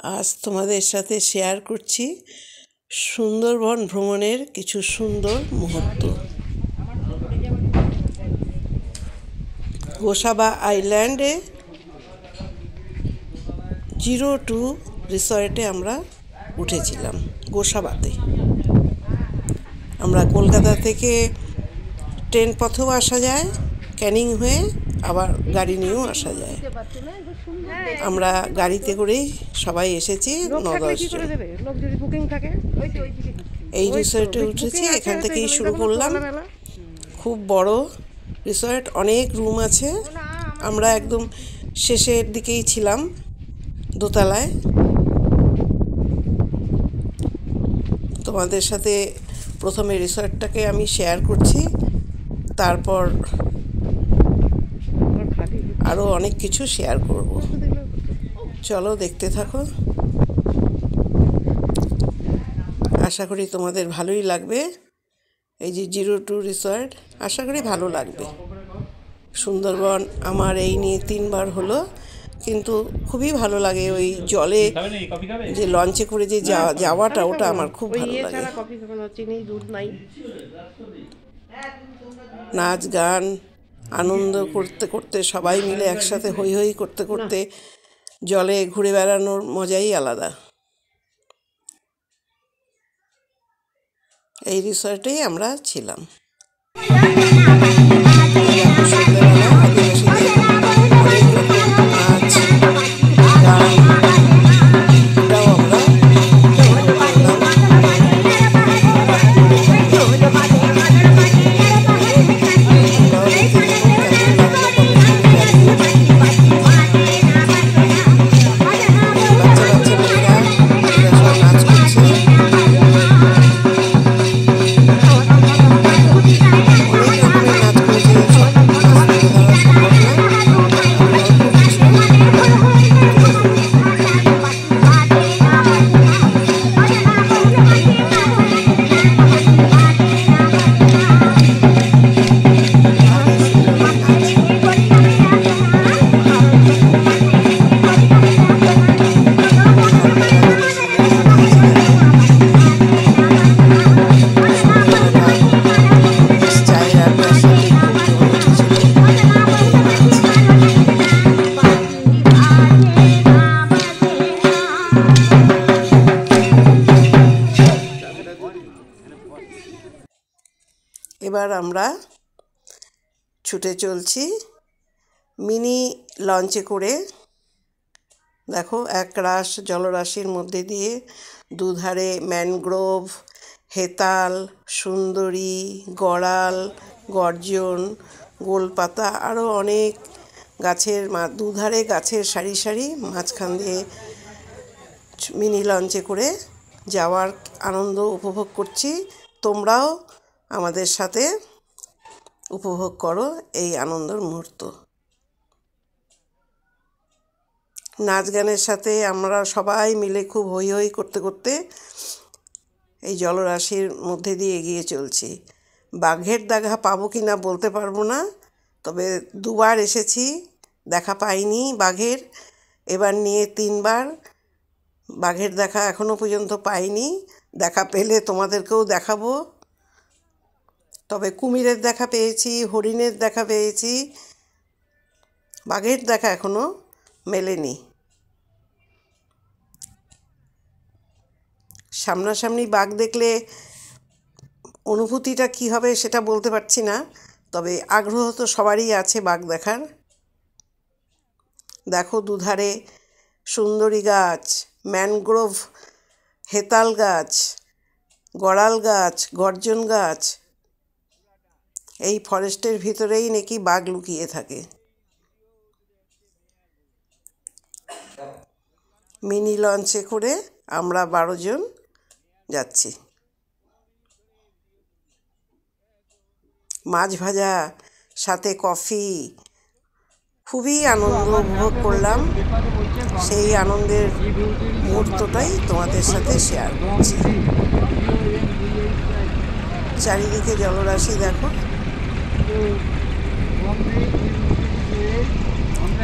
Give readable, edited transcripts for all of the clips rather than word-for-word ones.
আজ তোমাদের সাথে শেয়ার করছি সুন্দরবন ভ্রমণের কিছু সুন্দর মুহূর্ত। গোসাবা আইল্যান্ডে 02 রিসর্টে আমরা উঠেছিলাম। গোসাবাতে আমরা কলকাতা থেকে ট্রেন পথেও আসা যায়, ক্যানিং হয়ে আবার গাড়ি নিয়েও আসা যায়। আমরা গাড়িতে করেই সবাই এসেছি 9-10 জন। এই রিসর্টে উঠেছি, এখান থেকেই শুরু করলাম। খুব বড় রিসর্ট, অনেক রুম আছে। আমরা একদম শেষের দিকেই ছিলাম, দোতলায়। তোমাদের সাথে প্রথমে রিসর্টটাকে আমি শেয়ার করছি, তারপর আরও অনেক কিছু শেয়ার করব। চলো দেখতে থাকো, আশা করি তোমাদের ভালোই লাগবে। এই যে 02 রিসর্ট, আশা করি ভালো লাগবে। সুন্দরবন আমার এই নিয়ে 3 বার হলো, কিন্তু খুবই ভালো লাগে। ওই জলে যে লঞ্চে করে যে যাওয়াটা, ওটা আমার খুব ভালো লাগে। নাচ গান আনন্দ করতে করতে সবাই মিলে একসাথে হই হই করতে করতে জলে ঘুরে বেড়ানোর মজাই আলাদা। এই রিসর্টেই আমরা ছিলাম। এবার আমরা ছুটে চলছি মিনি লঞ্চে করে। দেখো, একরাশ জলরাশির মধ্যে দিয়ে দুধারে ম্যানগ্রোভ, হেতাল, সুন্দরী, গড়াল, গর্জন, গোলপাতা, আরও অনেক গাছের দুধারে গাছের সারি সারি, মাঝখান দিয়ে মিনি লঞ্চে করে যাওয়ার আনন্দ উপভোগ করছি। তোমরাও আমাদের সাথে উপভোগ করো এই আনন্দের মুহূর্ত। নাচ গানের সাথে আমরা সবাই মিলে খুব হই হই করতে করতে এই জলরাশির মধ্যে দিয়ে এগিয়ে চলছি। বাঘের দেখা পাবো কি না বলতে পারবো না, তবে 2 বার এসেছি, দেখা পাইনি বাঘের। এবার নিয়ে 3 বার, বাঘের দেখা এখনও পর্যন্ত পাইনি। দেখা পেলে তোমাদেরকেও দেখাবো। তবে কুমিরের দেখা পেয়েছি, হরিণের দেখা পেয়েছি, বাঘের দেখা এখনও মেলেনি। সামনাসামনি বাঘ দেখলে অনুভূতিটা কী হবে সেটা বলতে পারছি না, তবে আগ্রহ তো সবারই আছে বাঘ দেখার। দেখো, দুধারে সুন্দরী গাছ, ম্যানগ্রোভ, হেতাল গাছ, গড়াল গাছ, গর্জন গাছ। এই ফরেস্টের ভিতরেই নাকি বাঘ লুকিয়ে থাকে। মিনি লঞ্চে করে আমরা 12 জন যাচ্ছি। মাছ ভাজা, সাথে কফি, খুবই আনন্দ উপভোগ করলাম। সেই আনন্দের মুহূর্তটাই তোমাদের সাথে শেয়ার করছি। চারিদিকে জলরাশি দেখো,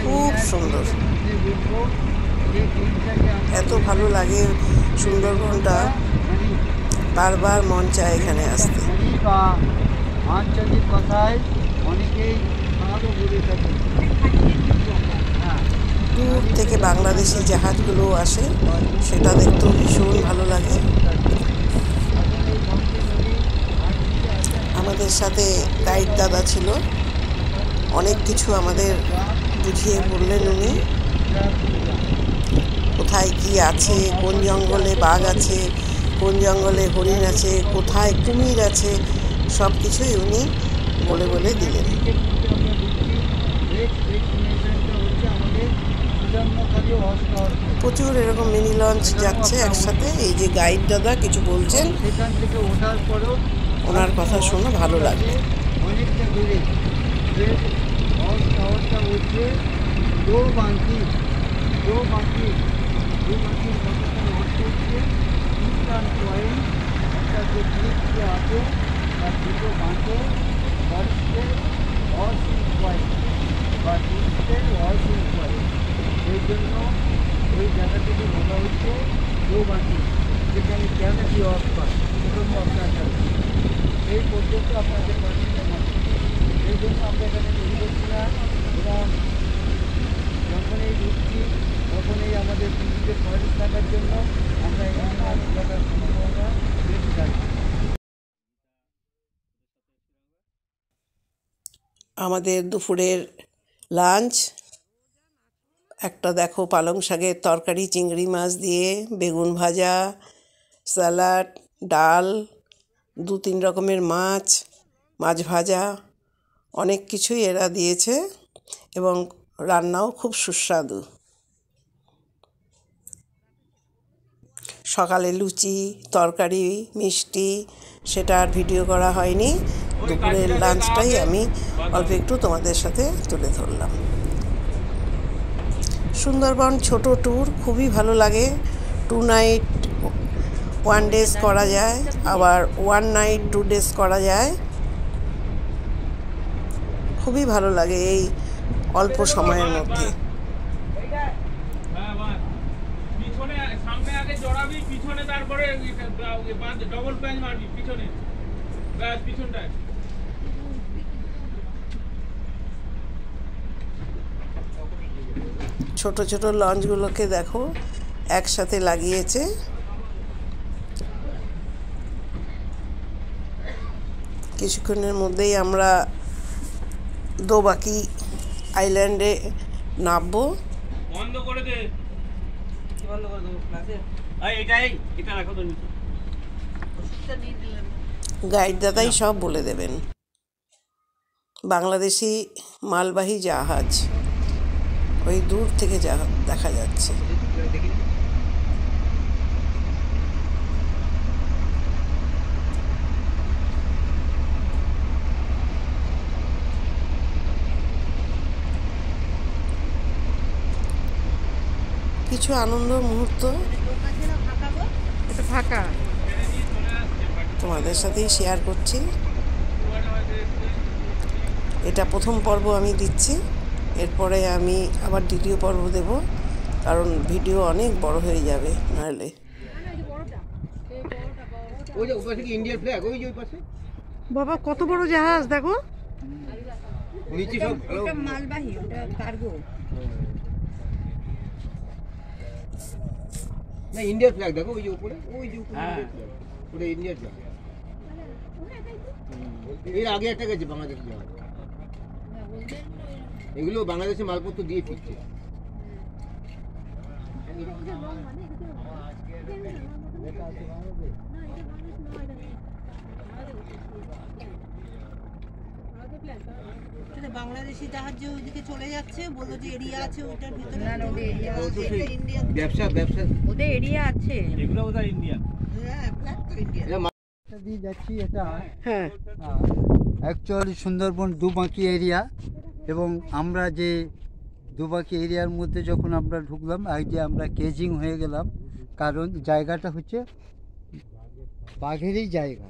খুব সুন্দর। এত এত ভালো লাগে সুন্দরবনটা, বারবার মন চায় এখানে আসতে। আঞ্চলিক কথায় অনেকেই বলে থাকে। দূর থেকে বাংলাদেশি জাহাজগুলো আসে, সেটা দেখতেও ভীষণ ভালো লাগে। আমাদের সাথে গাইড দাদা ছিল, অনেক কিছু আমাদের বুঝিয়ে বললেন উনি, কোথায় কি আছে, কোন জঙ্গলে বাঘ আছে, কোন জঙ্গলে হরিণ আছে, কোথায় কুমির আছে, সব কিছুই উনি বলে বলে দিলেন। প্রচুর এরকম মিনি লঞ্চ যাচ্ছে একসাথে। এই যে গাইড দাদা কিছু বলছেন, সেখান থেকে ওঠার পরেও ওনার কথা শুনে ভালো লাগলো। অনেকটা দূরে শহরটা হচ্ছে দোবাঙ্কি কথাটা অর্থ হচ্ছে ইস্টার্ন পয়েন্ট, অর্থাৎ যে দ্বীপটি আছে তার দুটো বাঁকে হর্সের হর্সিং পয়েন্ট বা দ্বীপের হর্সিং পয়েন্ট। সেই জন্য ওই জায়গাটিকে বলা হচ্ছে দোবাঙ্কি, যেখানে ক্যানাডি অস্কার প্রথম অস্কার আছে। এই পর্যন্ত আপনাদের পাঠিয়ে এই জন্য আমরা এখানে তৈরি করছি না, এবং যখনই ঢুকছি তখনই আমাদের নিজেদের ফরেস্ট থাকার জন্য আমরা এখানে মাছ থাকার সম্ভাবনা বেশি থাকবে। আমাদের দুপুরের লাঞ্চ একটা দেখো, পালং শাকের তরকারি, চিংড়ি মাছ দিয়ে, বেগুন ভাজা, স্যালাড, ডাল, 2-3 রকমের মাছ ভাজা, অনেক কিছুই এরা দিয়েছে এবং রান্নাও খুব সুস্বাদু। সকালে লুচি, তরকারি, মিষ্টি, সেটা আর ভিডিও করা হয়নি। দুপুরের লাঞ্চটাই আমি অল্প একটু তোমাদের সাথে তুলে ধরলাম। সুন্দরবন ছোট ট্যুর, খুবই ভালো লাগে। 2 নাইট 1 ডেজ করা যায়, আবার 1 নাইট 2 ডেজ করা যায়। খুবই ভালো লাগে এই অল্প সময়ের মধ্যে। ছোট ছোট লঞ্চগুলোকে দেখো একসাথে লাগিয়েছে। কিছুক্ষণের মধ্যেই আমরা দোবাকি আইল্যান্ডে নামবো। বন্ধ করে দে, বন্ধ করে দেবো ক্লাসে। এটা রাখো তো নিচে। গাইড দাদাই সব বলে দেবেন। বাংলাদেশি মালবাহী জাহাজ ওই দূর থেকে দেখা যাচ্ছে। কিছু আনন্দ মুহূর্ত ফাঁকা তোমাদের সাথেই শেয়ার করছি। এটা প্রথম পর্ব আমি দিচ্ছি, এরপরে আমি আবার দ্বিতীয় পর্ব দেব, কারণ ভিডিও অনেক বড় হয়ে যাবে নাহলে। বাবা কত বড় জাহাজ দেখো, মালবাহী, ওটা কার্গো। না, ইন্ডিয়ার ফ্ল্যাগ দেখো, ওই যে উপরে, ওই যে উপরে ওটা ইন্ডিয়ার ফ্ল্যাগ। এর আগে একটা গেছে বাংলাদেশ জাহাজ, এগুলো বাংলাদেশে মালপত্র দিয়ে ফিরছে। বাংলাদেশি জাহাজ যে ওইদিকে চলে যাচ্ছে, বললো যে এরিয়া আছে ওটার ভিতরে। না, ওদের এরিয়া ব্যবসা ওদের এরিয়া আছে, এগুলো ওদের ইন্ডিয়ান। হ্যাঁ, ফ্ল্যাগ তো ইন্ডিয়া। দিয়ে যাচ্ছি, এটা হ্যাঁ, অ্যাকচুয়ালি সুন্দরবন দুবাঁকি এরিয়া, এবং আমরা যে দুবাঁকি এরিয়ার মধ্যে যখন আমরা ঢুকলাম, আগে আমরা কেজিং হয়ে গেলাম, কারণ জায়গাটা হচ্ছে বাঘেরই জায়গা,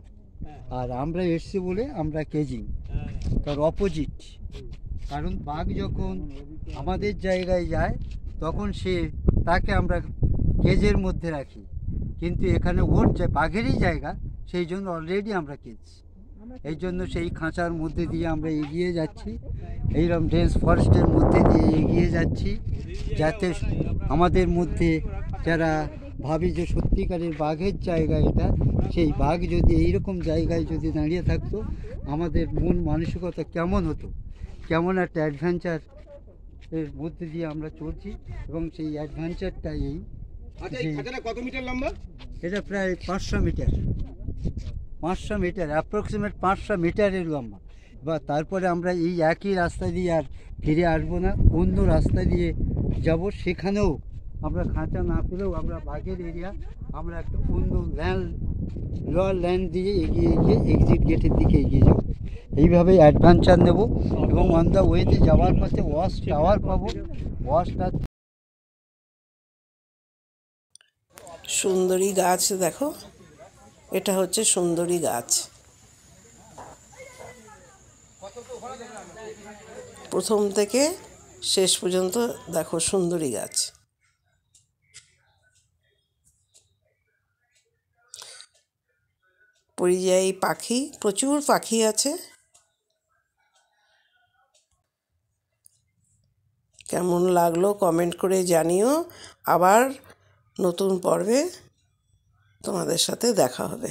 আর আমরা এসছি বলে আমরা কেজিং, তার অপোজিট। কারণ বাঘ যখন আমাদের জায়গায় যায় তখন তাকে আমরা কেজের মধ্যে রাখি, কিন্তু এখানে ওর যে বাঘেরই জায়গা, সেই জন্য অলরেডি আমরা কেজ, এই জন্য সেই খাঁচার মধ্যে দিয়ে আমরা এগিয়ে যাচ্ছি, এইরকম ডেন্স ফরেস্টের মধ্যে দিয়ে এগিয়ে যাচ্ছি, যাতে আমাদের মধ্যে যারা ভাবি যে সত্যিকারের বাঘের জায়গা এটা, সেই বাঘ যদি এইরকম জায়গায় যদি দাঁড়িয়ে থাকতো, আমাদের মন মানসিকতা কেমন হতো, কেমন একটা অ্যাডভেঞ্চার এর মধ্যে দিয়ে আমরা চলছি। এবং সেই অ্যাডভেঞ্চারটা এই কত মিটার লম্বা? এটা প্রায় 500 মিটার, 500 মিটার, অ্যাপ্রক্সিমেট 500 মিটারের লম্বা। বা তারপরে আমরা এই একই রাস্তা দিয়ে আর ফিরে আসবো না, অন্য রাস্তা দিয়ে যাব, সেখানেও আমরা খাঁচা না পেলেও আমরা বাঘের এরিয়া, আমরা একটা অন্য ল্যান্ড দিয়ে এগিয়ে গিয়ে এক্সিট গেটের দিকে এগিয়ে যাব। এইভাবেই অ্যাডভেঞ্চার নেব এবং অন দ্য ওয়েতে যাওয়ার পথে ওয়াচ টাওয়ার পাবো। ওয়াচটা সুন্দরী গাছ দেখো, এটা হচ্ছে সুন্দরী গাছ। প্রথম থেকে শেষ পর্যন্ত দেখো সুন্দরী গাছ। পরিযায়ী পাখি, প্রচুর পাখি আছে। কেমন লাগলো কমেন্ট করে জানিও। আবার নতুন পর্বে তোমাদের সাথে দেখা হবে।